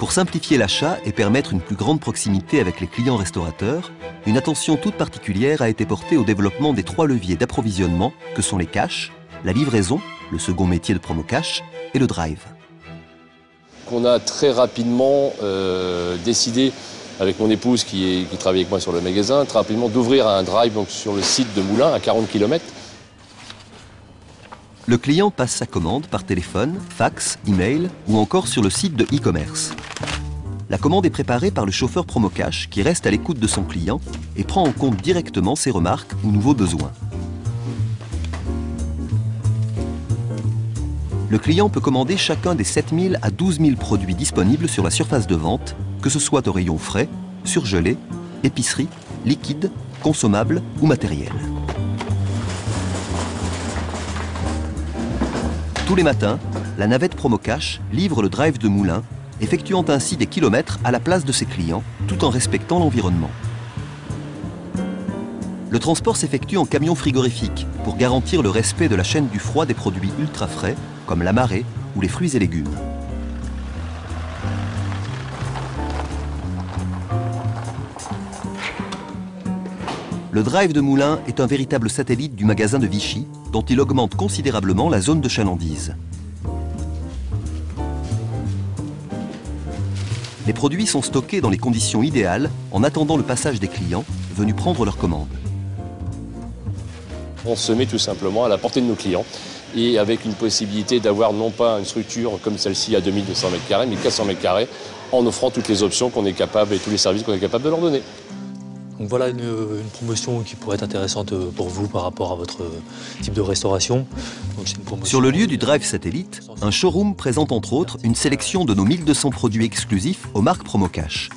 Pour simplifier l'achat et permettre une plus grande proximité avec les clients restaurateurs, une attention toute particulière a été portée au développement des 3 leviers d'approvisionnement que sont les cash, la livraison, le second métier de Promocash, et le drive. On a très rapidement décidé, avec mon épouse qui travaille avec moi sur le magasin, très rapidement d'ouvrir un drive donc, sur le site de Moulins à 40 km. Le client passe sa commande par téléphone, fax, email ou encore sur le site de e-commerce. La commande est préparée par le chauffeur Promocash qui reste à l'écoute de son client et prend en compte directement ses remarques ou nouveaux besoins. Le client peut commander chacun des 7 000 à 12 000 produits disponibles sur la surface de vente, que ce soit au rayon frais, surgelé, épicerie, liquide, consommable ou matériel. Tous les matins, la navette Promocash livre le drive de Moulins, effectuant ainsi des kilomètres à la place de ses clients, tout en respectant l'environnement. Le transport s'effectue en camion frigorifique pour garantir le respect de la chaîne du froid des produits ultra frais, comme la marée ou les fruits et légumes. Le drive de Moulins est un véritable satellite du magasin de Vichy, dont il augmente considérablement la zone de chalandise. Les produits sont stockés dans les conditions idéales en attendant le passage des clients venus prendre leur commande. On se met tout simplement à la portée de nos clients et avec une possibilité d'avoir non pas une structure comme celle-ci à 2200 m², mais 400 m² en offrant toutes les options qu'on est capable et tous les services qu'on est capable de leur donner. Donc voilà une promotion qui pourrait être intéressante pour vous par rapport à votre type de restauration. Donc sur le lieu du Drive Satellite, un showroom présente entre autres une sélection de nos 1200 produits exclusifs aux marques Promocash.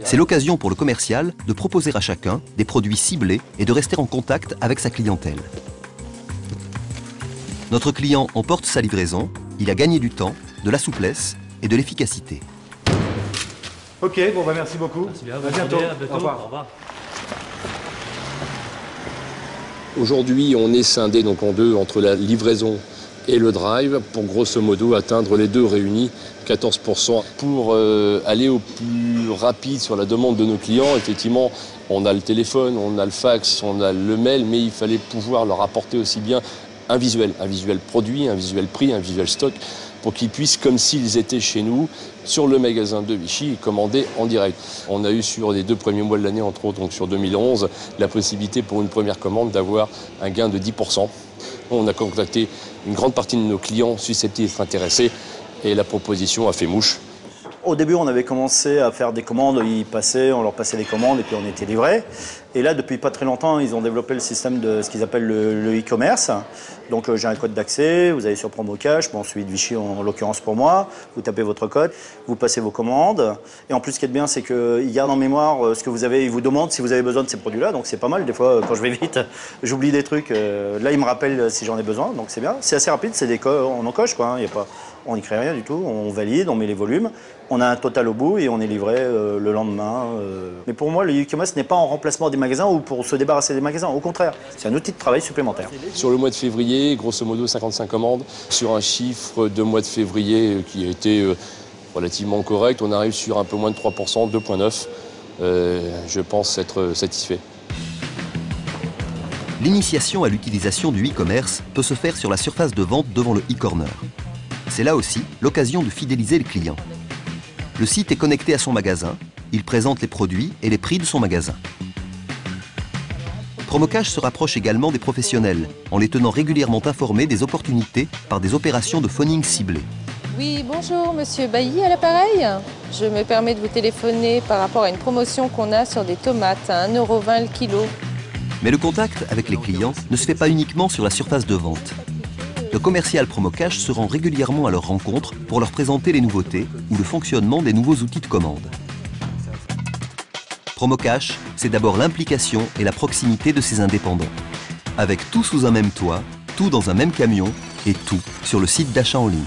C'est l'occasion pour le commercial de proposer à chacun des produits ciblés et de rester en contact avec sa clientèle. Notre client emporte sa livraison, il a gagné du temps, de la souplesse et de l'efficacité. Ok, bon bah merci beaucoup. Merci bien, à bientôt. Au revoir. Au revoir. Aujourd'hui, on est scindé donc en deux entre la livraison et le drive pour grosso modo atteindre les deux réunis 14%. Pour aller au plus rapide sur la demande de nos clients, effectivement, on a le téléphone, on a le fax, on a le mail, mais il fallait pouvoir leur apporter aussi bien un visuel produit, un visuel prix, un visuel stock, pour qu'ils puissent, comme s'ils étaient chez nous, sur le magasin de Vichy, commander en direct. On a eu sur les 2 premiers mois de l'année, entre autres, donc sur 2011, la possibilité pour une première commande d'avoir un gain de 10%. On a contacté une grande partie de nos clients susceptibles d'être intéressés et la proposition a fait mouche. Au début, on avait commencé à faire des commandes, ils passaient, on leur passait les commandes et puis on était livrés. Et là, depuis pas très longtemps, ils ont développé le système de ce qu'ils appellent le e-commerce. Donc j'ai un code d'accès, vous allez sur Promocash, bon, celui de Vichy en l'occurrence pour moi, vous tapez votre code, vous passez vos commandes. Et en plus, ce qui est bien, c'est qu'ils gardent en mémoire ce que vous avez, ils vous demandent si vous avez besoin de ces produits-là. Donc c'est pas mal, des fois, quand je vais vite, j'oublie des trucs. Là, ils me rappellent si j'en ai besoin, donc c'est bien. C'est assez rapide, c'est on en coche, quoi. Hein, y a pas, on n'y crée rien du tout, on valide, on met les volumes. On a un total au bout et on est livré le lendemain. Mais pour moi, le e-commerce n'est pas en remplacement des magasins ou pour se débarrasser des magasins. Au contraire, c'est un outil de travail supplémentaire. Sur le mois de février, grosso modo 55 commandes. Sur un chiffre de mois de février qui a été relativement correct, on arrive sur un peu moins de 3%, 2,9%. Je pense être satisfait. L'initiation à l'utilisation du e-commerce peut se faire sur la surface de vente devant le e-corner. C'est là aussi l'occasion de fidéliser le client. Le site est connecté à son magasin, il présente les produits et les prix de son magasin. Promocash se rapproche également des professionnels, en les tenant régulièrement informés des opportunités par des opérations de phoning ciblées. Oui, bonjour, monsieur Bailly à l'appareil. Je me permets de vous téléphoner par rapport à une promotion qu'on a sur des tomates à 1,20 € le kilo. Mais le contact avec les clients ne se fait pas uniquement sur la surface de vente. Le commercial Promocash se rend régulièrement à leur rencontre pour leur présenter les nouveautés ou le fonctionnement des nouveaux outils de commande. Promocash, c'est d'abord l'implication et la proximité de ses indépendants. Avec tout sous un même toit, tout dans un même camion et tout sur le site d'achat en ligne.